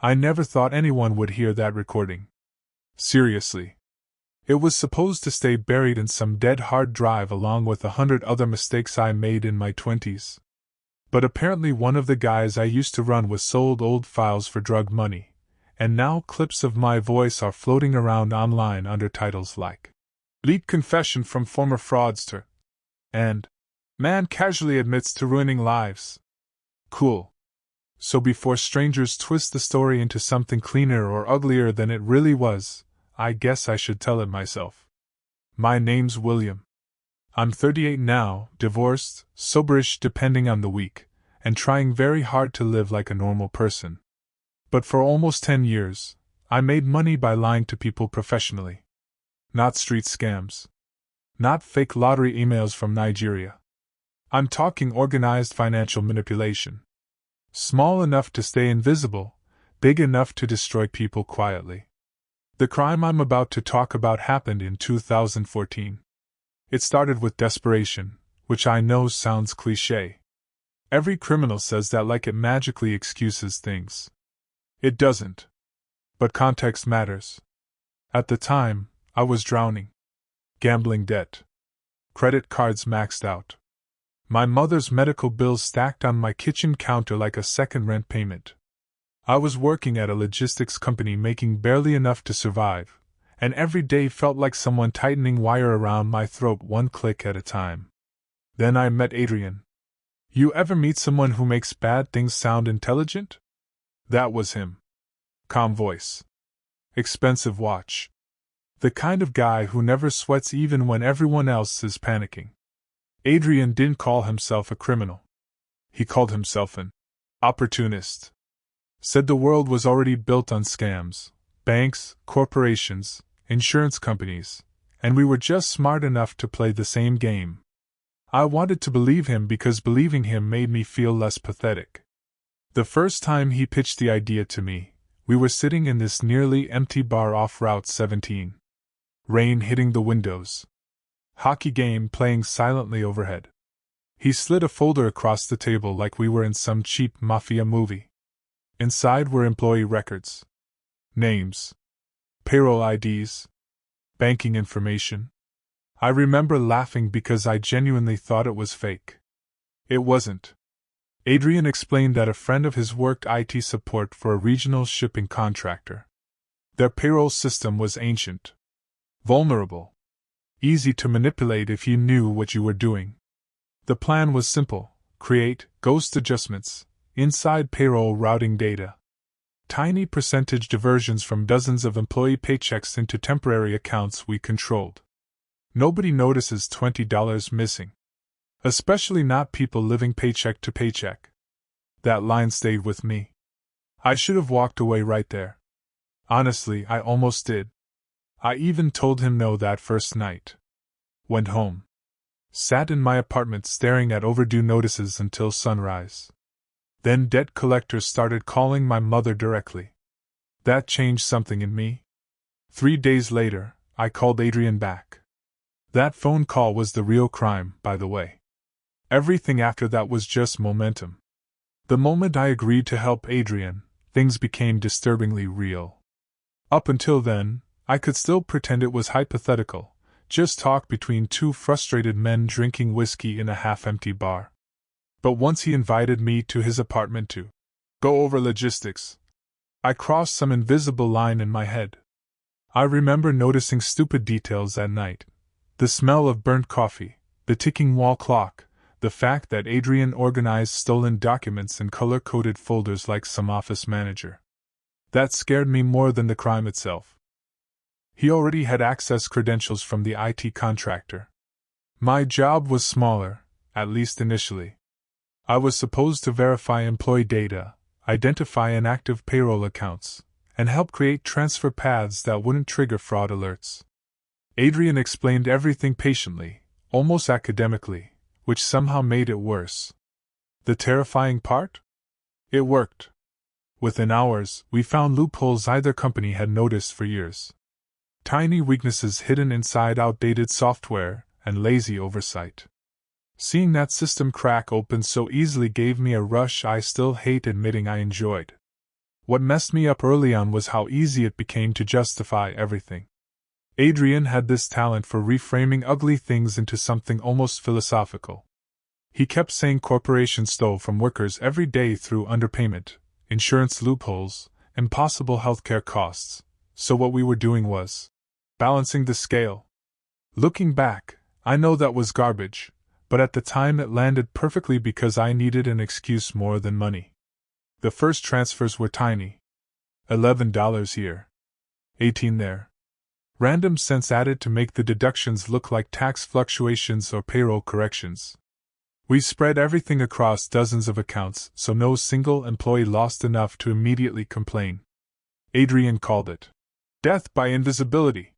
I never thought anyone would hear that recording. Seriously. It was supposed to stay buried in some dead hard drive along with 100 other mistakes I made in my 20s. But apparently one of the guys I used to run with sold old files for drug money, and now clips of my voice are floating around online under titles like Leaked Confession from Former Fraudster and Man Casually Admits to Ruining Lives. Cool. So before strangers twist the story into something cleaner or uglier than it really was, I guess I should tell it myself. My name's William. I'm 38 now, divorced, soberish depending on the week, and trying very hard to live like a normal person. But for almost 10 years, I made money by lying to people professionally. Not street scams. Not fake lottery emails from Nigeria. I'm talking organized financial manipulation. Small enough to stay invisible, big enough to destroy people quietly. The crime I'm about to talk about happened in 2014. It started with desperation, which I know sounds cliché. Every criminal says that like it magically excuses things. It doesn't. But context matters. At the time, I was drowning. Gambling debt. Credit cards maxed out. My mother's medical bills stacked on my kitchen counter like a second rent payment. I was working at a logistics company making barely enough to survive, and every day felt like someone tightening wire around my throat one click at a time. Then I met Adrian. You ever meet someone who makes bad things sound intelligent? That was him. Calm voice. Expensive watch. The kind of guy who never sweats even when everyone else is panicking. Adrian didn't call himself a criminal. He called himself an opportunist. Said the world was already built on scams, banks, corporations, insurance companies, and we were just smart enough to play the same game. I wanted to believe him because believing him made me feel less pathetic. The first time he pitched the idea to me, we were sitting in this nearly empty bar off Route 17. Rain hitting the windows. Hockey game playing silently overhead. He slid a folder across the table like we were in some cheap mafia movie. Inside were employee records. Names. Payroll IDs. Banking information. I remember laughing because I genuinely thought it was fake. It wasn't. Adrian explained that a friend of his worked IT support for a regional shipping contractor. Their payroll system was ancient. Vulnerable. Easy to manipulate if you knew what you were doing. The plan was simple: create ghost adjustments, inside payroll routing data. Tiny percentage diversions from dozens of employee paychecks into temporary accounts we controlled. Nobody notices $20 missing. Especially not people living paycheck to paycheck. That line stayed with me. I should have walked away right there. Honestly, I almost did. I even told him no that first night. Went home. Sat in my apartment staring at overdue notices until sunrise. Then debt collectors started calling my mother directly. That changed something in me. 3 days later, I called Adrian back. That phone call was the real crime, by the way. Everything after that was just momentum. The moment I agreed to help Adrian, things became disturbingly real. Up until then, I could still pretend it was hypothetical, just talk between two frustrated men drinking whiskey in a half-empty bar. But once he invited me to his apartment to go over logistics, I crossed some invisible line in my head. I remember noticing stupid details that night. The smell of burnt coffee, the ticking wall clock, the fact that Adrian organized stolen documents in color-coded folders like some office manager. That scared me more than the crime itself. He already had access credentials from the IT contractor. My job was smaller, at least initially. I was supposed to verify employee data, identify inactive payroll accounts, and help create transfer paths that wouldn't trigger fraud alerts. Adrian explained everything patiently, almost academically, which somehow made it worse. The terrifying part? It worked. Within hours, we found loopholes either company had noticed for years. Tiny weaknesses hidden inside outdated software and lazy oversight. Seeing that system crack open so easily gave me a rush I still hate admitting I enjoyed. What messed me up early on was how easy it became to justify everything. Adrian had this talent for reframing ugly things into something almost philosophical. He kept saying corporations stole from workers every day through underpayment, insurance loopholes, impossible healthcare costs, so what we were doing was balancing the scale. Looking back, I know that was garbage, but at the time it landed perfectly because I needed an excuse more than money. The first transfers were tiny. $11 here. $18 there. Random cents added to make the deductions look like tax fluctuations or payroll corrections. We spread everything across dozens of accounts so no single employee lost enough to immediately complain. Adrian called it death by invisibility.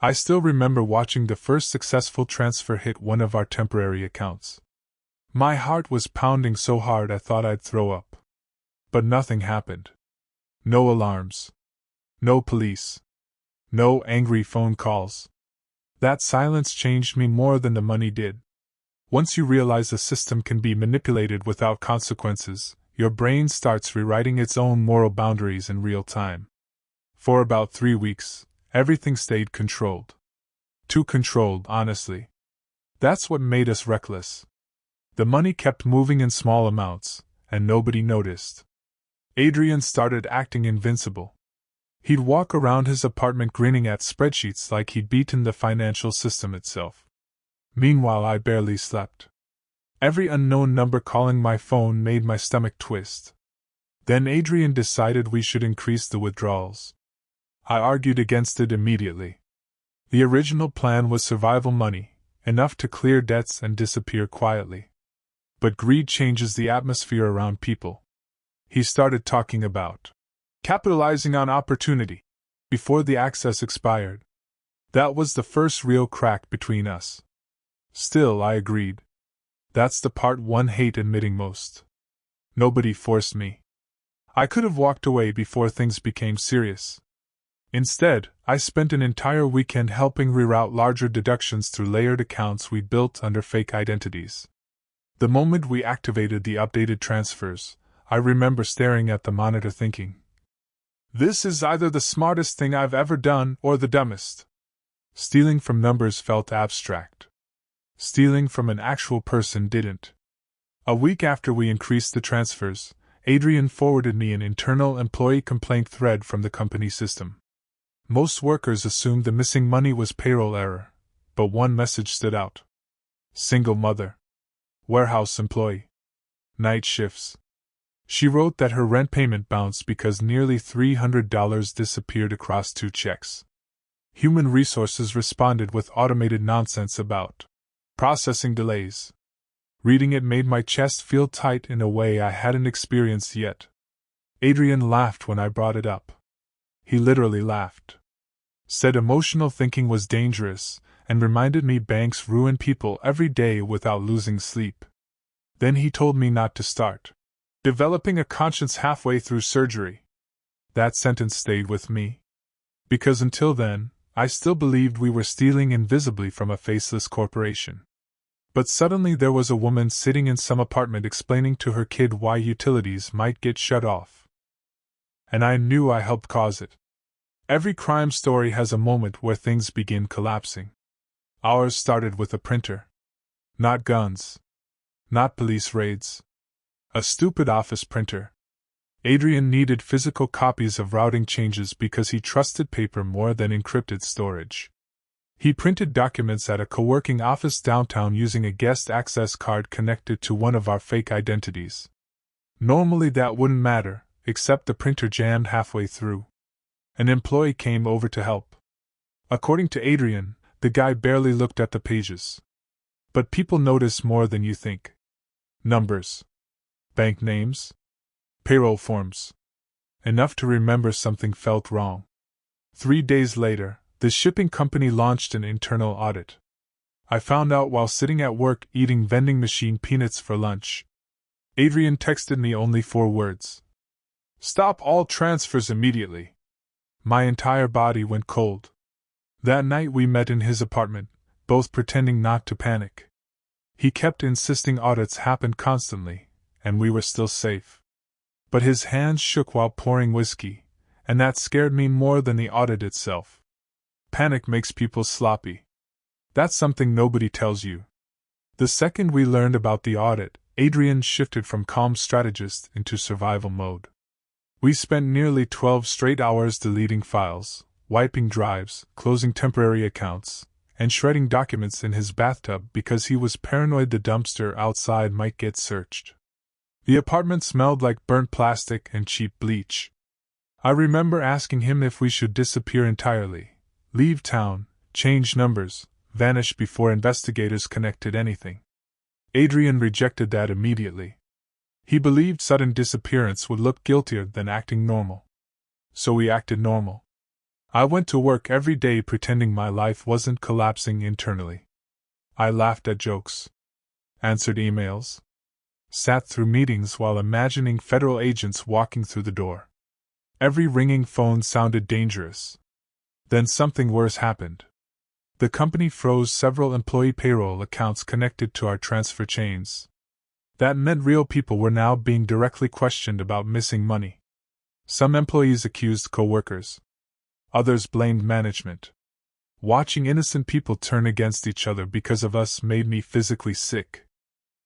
I still remember watching the first successful transfer hit one of our temporary accounts. My heart was pounding so hard I thought I'd throw up. But nothing happened. No alarms. No police. No angry phone calls. That silence changed me more than the money did. Once you realize a system can be manipulated without consequences, your brain starts rewriting its own moral boundaries in real time. For about 3 weeks, everything stayed controlled. Too controlled, honestly. That's what made us reckless. The money kept moving in small amounts, and nobody noticed. Adrian started acting invincible. He'd walk around his apartment grinning at spreadsheets like he'd beaten the financial system itself. Meanwhile, I barely slept. Every unknown number calling my phone made my stomach twist. Then Adrian decided we should increase the withdrawals. I argued against it immediately. The original plan was survival money, enough to clear debts and disappear quietly. But greed changes the atmosphere around people. He started talking about capitalizing on opportunity before the access expired. That was the first real crack between us. Still, I agreed. That's the part one hate admitting most. Nobody forced me. I could have walked away before things became serious. Instead, I spent an entire weekend helping reroute larger deductions through layered accounts we'd built under fake identities. The moment we activated the updated transfers, I remember staring at the monitor thinking, this is either the smartest thing I've ever done or the dumbest. Stealing from numbers felt abstract. Stealing from an actual person didn't. A week after we increased the transfers, Adrian forwarded me an internal employee complaint thread from the company system. Most workers assumed the missing money was payroll error, but one message stood out. Single mother. Warehouse employee. Night shifts. She wrote that her rent payment bounced because nearly $300 disappeared across 2 checks. Human Resources responded with automated nonsense about processing delays. Reading it made my chest feel tight in a way I hadn't experienced yet. Adrian laughed when I brought it up. He literally laughed. Said emotional thinking was dangerous, and reminded me banks ruin people every day without losing sleep. Then he told me not to start developing a conscience halfway through surgery. That sentence stayed with me. Because until then, I still believed we were stealing invisibly from a faceless corporation. But suddenly there was a woman sitting in some apartment explaining to her kid why utilities might get shut off. And I knew I helped cause it. Every crime story has a moment where things begin collapsing. Ours started with a printer. Not guns. Not police raids. A stupid office printer. Adrian needed physical copies of routing changes because he trusted paper more than encrypted storage. He printed documents at a co-working office downtown using a guest access card connected to one of our fake identities. Normally that wouldn't matter, except the printer jammed halfway through. An employee came over to help. According to Adrian, the guy barely looked at the pages. But people notice more than you think. Numbers. Bank names. Payroll forms. Enough to remember something felt wrong. 3 days later, the shipping company launched an internal audit. I found out while sitting at work eating vending machine peanuts for lunch. Adrian texted me only 4 words. Stop all transfers immediately. My entire body went cold. That night we met in his apartment, both pretending not to panic. He kept insisting audits happened constantly, and we were still safe. But his hands shook while pouring whiskey, and that scared me more than the audit itself. Panic makes people sloppy. That's something nobody tells you. The second we learned about the audit, Adrian shifted from calm strategist into survival mode. We spent nearly 12 straight hours deleting files, wiping drives, closing temporary accounts, and shredding documents in his bathtub because he was paranoid the dumpster outside might get searched. The apartment smelled like burnt plastic and cheap bleach. I remember asking him if we should disappear entirely, leave town, change numbers, vanish before investigators connected anything. Adrian rejected that immediately. He believed sudden disappearance would look guiltier than acting normal. So we acted normal. I went to work every day pretending my life wasn't collapsing internally. I laughed at jokes, answered emails, sat through meetings while imagining federal agents walking through the door. Every ringing phone sounded dangerous. Then something worse happened. The company froze several employee payroll accounts connected to our transfer chains. That meant real people were now being directly questioned about missing money. Some employees accused coworkers. Others blamed management. Watching innocent people turn against each other because of us made me physically sick.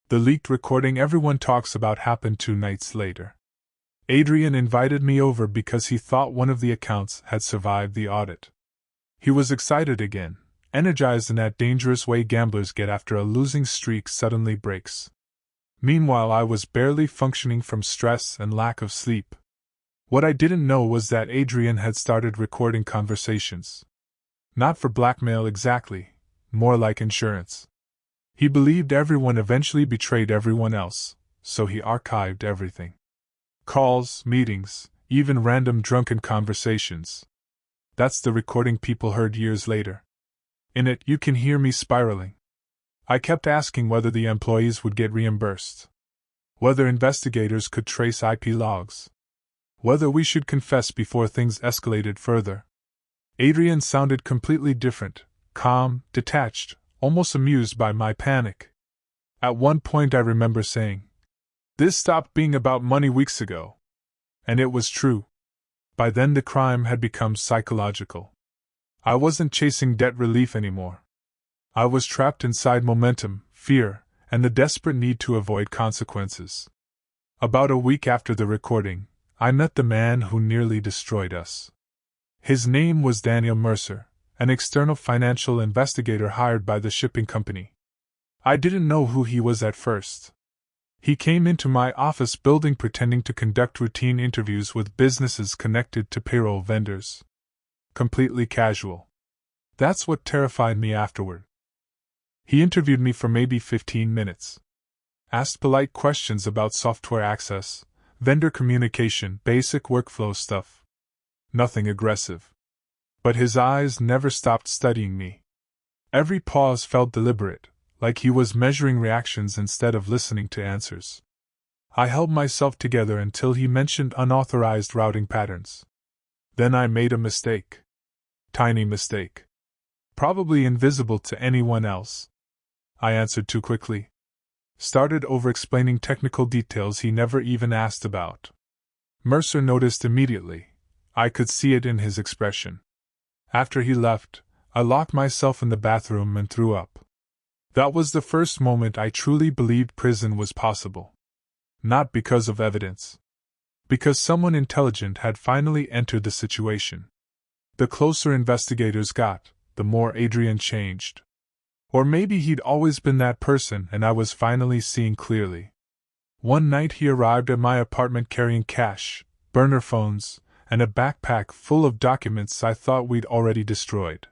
The leaked recording everyone talks about happened 2 nights later. Adrian invited me over because he thought one of the accounts had survived the audit. He was excited again, energized in that dangerous way gamblers get after a losing streak suddenly breaks. Meanwhile, I was barely functioning from stress and lack of sleep. What I didn't know was that Adrian had started recording conversations. Not for blackmail exactly, more like insurance. He believed everyone eventually betrayed everyone else, so he archived everything. Calls, meetings, even random drunken conversations. That's the recording people heard years later. In it, you can hear me spiraling. I kept asking whether the employees would get reimbursed, whether investigators could trace IP logs, whether we should confess before things escalated further. Adrian sounded completely different, calm, detached, almost amused by my panic. At one point I remember saying, "This stopped being about money weeks ago." And it was true. By then the crime had become psychological. I wasn't chasing debt relief anymore. I was trapped inside momentum, fear, and the desperate need to avoid consequences. About a week after the recording, I met the man who nearly destroyed us. His name was Daniel Mercer, an external financial investigator hired by the shipping company. I didn't know who he was at first. He came into my office building pretending to conduct routine interviews with businesses connected to payroll vendors. Completely casual. That's what terrified me afterward. He interviewed me for maybe 15 minutes. Asked polite questions about software access, vendor communication, basic workflow stuff. Nothing aggressive. But his eyes never stopped studying me. Every pause felt deliberate, like he was measuring reactions instead of listening to answers. I held myself together until he mentioned unauthorized routing patterns. Then I made a mistake. Tiny mistake. Probably invisible to anyone else. I answered too quickly. Started over-explaining technical details he never even asked about. Mercer noticed immediately. I could see it in his expression. After he left, I locked myself in the bathroom and threw up. That was the first moment I truly believed prison was possible. Not because of evidence. Because someone intelligent had finally entered the situation. The closer investigators got, the more Adrian changed. Or maybe he'd always been that person and I was finally seeing clearly. One night he arrived at my apartment carrying cash, burner phones, and a backpack full of documents I thought we'd already destroyed.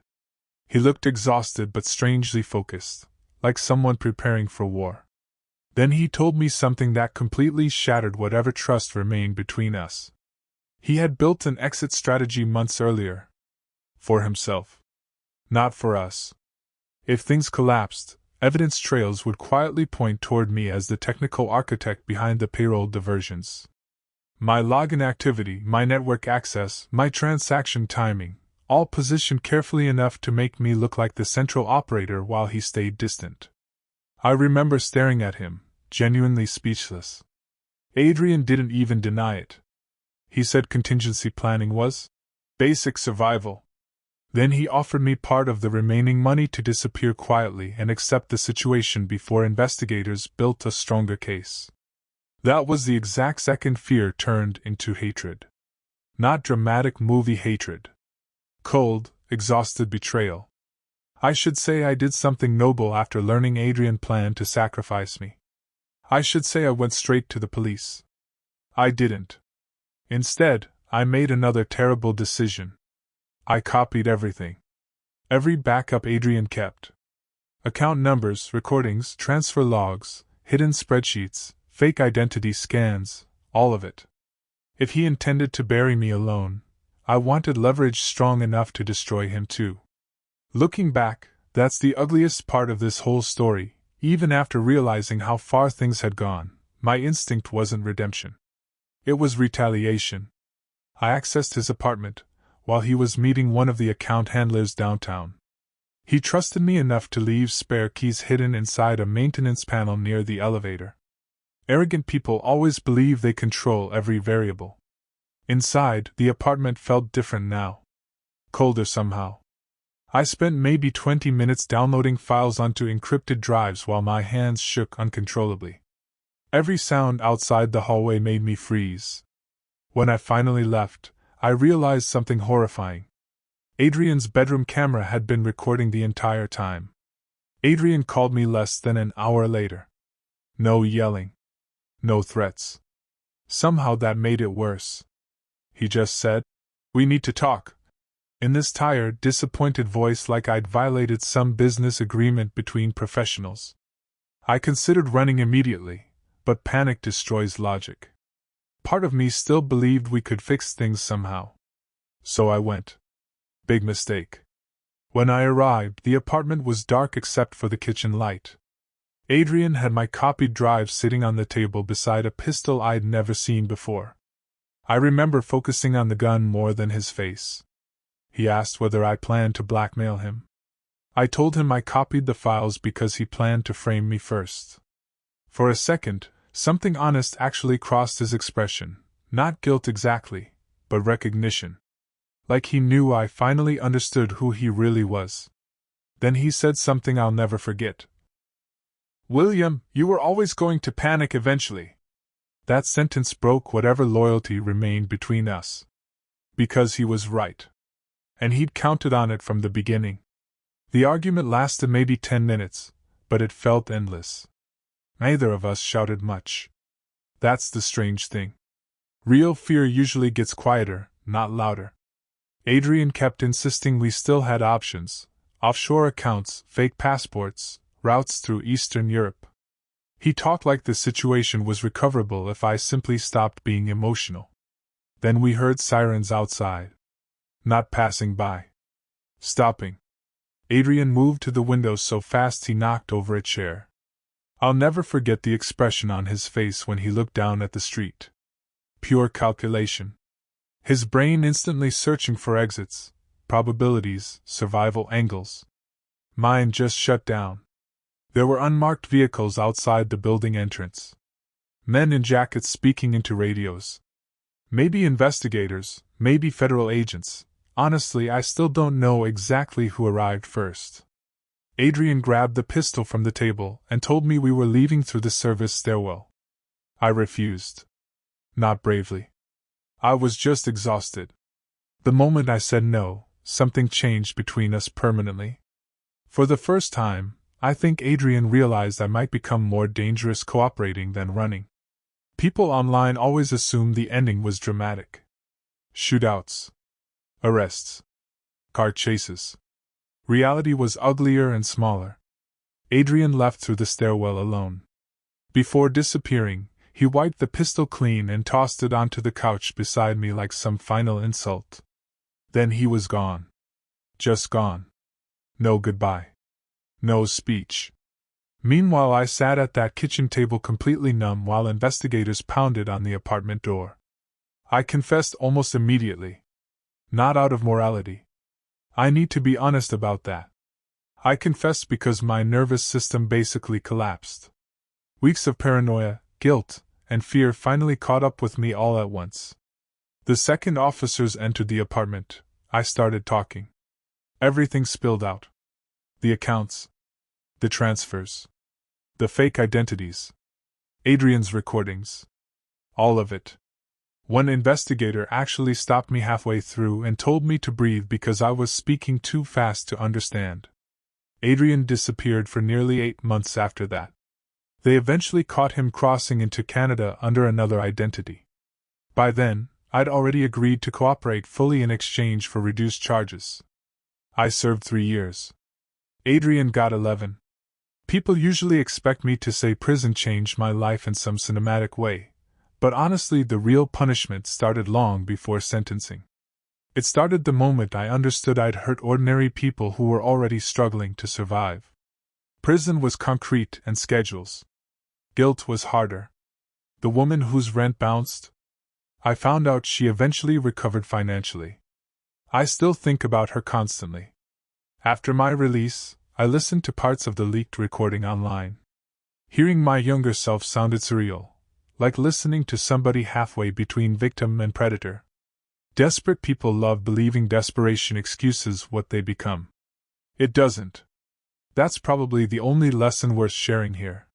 He looked exhausted but strangely focused, like someone preparing for war. Then he told me something that completely shattered whatever trust remained between us. He had built an exit strategy months earlier. For himself. Not for us. If things collapsed, evidence trails would quietly point toward me as the technical architect behind the payroll diversions. My login activity, my network access, my transaction timing, all positioned carefully enough to make me look like the central operator while he stayed distant. I remember staring at him, genuinely speechless. Adrian didn't even deny it. He said contingency planning was basic survival. Then he offered me part of the remaining money to disappear quietly and accept the situation before investigators built a stronger case. That was the exact second fear turned into hatred. Not dramatic movie hatred. Cold, exhausted betrayal. I should say I did something noble after learning Adrian planned to sacrifice me. I should say I went straight to the police. I didn't. Instead, I made another terrible decision. I copied everything. Every backup Adrian kept. Account numbers, recordings, transfer logs, hidden spreadsheets, fake identity scans, all of it. If he intended to bury me alone, I wanted leverage strong enough to destroy him too. Looking back, that's the ugliest part of this whole story. Even after realizing how far things had gone, my instinct wasn't redemption. It was retaliation. I accessed his apartment, while he was meeting one of the account handlers downtown. He trusted me enough to leave spare keys hidden inside a maintenance panel near the elevator. Arrogant people always believe they control every variable. Inside, the apartment felt different now. Colder somehow. I spent maybe 20 minutes downloading files onto encrypted drives while my hands shook uncontrollably. Every sound outside the hallway made me freeze. When I finally left, I realized something horrifying. Adrian's bedroom camera had been recording the entire time. Adrian called me less than an hour later. No yelling. No threats. Somehow that made it worse. He just said, "We need to talk." In this tired, disappointed voice, like I'd violated some business agreement between professionals. I considered running immediately, but panic destroys logic. Part of me still believed we could fix things somehow. So I went. Big mistake. When I arrived, the apartment was dark except for the kitchen light. Adrian had my copied drive sitting on the table beside a pistol I'd never seen before. I remember focusing on the gun more than his face. He asked whether I planned to blackmail him. I told him I copied the files because he planned to frame me first. For a second, something honest actually crossed his expression, not guilt exactly, but recognition. Like he knew I finally understood who he really was. Then he said something I'll never forget. "William, you were always going to panic eventually." That sentence broke whatever loyalty remained between us. Because he was right. And he'd counted on it from the beginning. The argument lasted maybe 10 minutes, but it felt endless. Neither of us shouted much. That's the strange thing. Real fear usually gets quieter, not louder. Adrian kept insisting we still had options: offshore accounts, fake passports, routes through Eastern Europe. He talked like the situation was recoverable if I simply stopped being emotional. Then we heard sirens outside. Not passing by. Stopping. Adrian moved to the window so fast he knocked over a chair. I'll never forget the expression on his face when he looked down at the street. Pure calculation. His brain instantly searching for exits, probabilities, survival angles. Mine just shut down. There were unmarked vehicles outside the building entrance. Men in jackets speaking into radios. Maybe investigators, maybe federal agents. Honestly, I still don't know exactly who arrived first. Adrian grabbed the pistol from the table and told me we were leaving through the service stairwell. I refused. Not bravely. I was just exhausted. The moment I said no, something changed between us permanently. For the first time, I think Adrian realized I might become more dangerous cooperating than running. People online always assumed the ending was dramatic. Shootouts. Arrests. Car chases. Reality was uglier and smaller. Adrian left through the stairwell alone. Before disappearing, he wiped the pistol clean and tossed it onto the couch beside me like some final insult. Then he was gone. Just gone. No goodbye. No speech. Meanwhile, I sat at that kitchen table completely numb while investigators pounded on the apartment door. I confessed almost immediately. Not out of morality. I need to be honest about that. I confessed because my nervous system basically collapsed. Weeks of paranoia, guilt, and fear finally caught up with me all at once. The second officers entered the apartment, I started talking. Everything spilled out. The accounts. The transfers. The fake identities. Adrian's recordings. All of it. One investigator actually stopped me halfway through and told me to breathe because I was speaking too fast to understand. Adrian disappeared for nearly 8 months after that. They eventually caught him crossing into Canada under another identity. By then, I'd already agreed to cooperate fully in exchange for reduced charges. I served 3 years. Adrian got 11. People usually expect me to say prison changed my life in some cinematic way, but honestly the real punishment started long before sentencing. It started the moment I understood I'd hurt ordinary people who were already struggling to survive. Prison was concrete and schedules. Guilt was harder. The woman whose rent bounced? I found out she eventually recovered financially. I still think about her constantly. After my release, I listened to parts of the leaked recording online. Hearing my younger self sounded surreal, like listening to somebody halfway between victim and predator. Desperate people love believing desperation excuses what they become. It doesn't. That's probably the only lesson worth sharing here.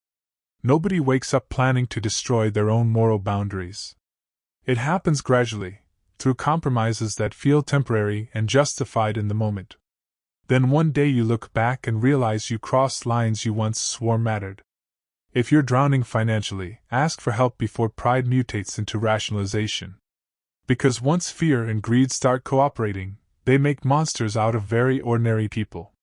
Nobody wakes up planning to destroy their own moral boundaries. It happens gradually, through compromises that feel temporary and justified in the moment. Then one day you look back and realize you crossed lines you once swore mattered. If you're drowning financially, ask for help before pride mutates into rationalization. Because once fear and greed start cooperating, they make monsters out of very ordinary people.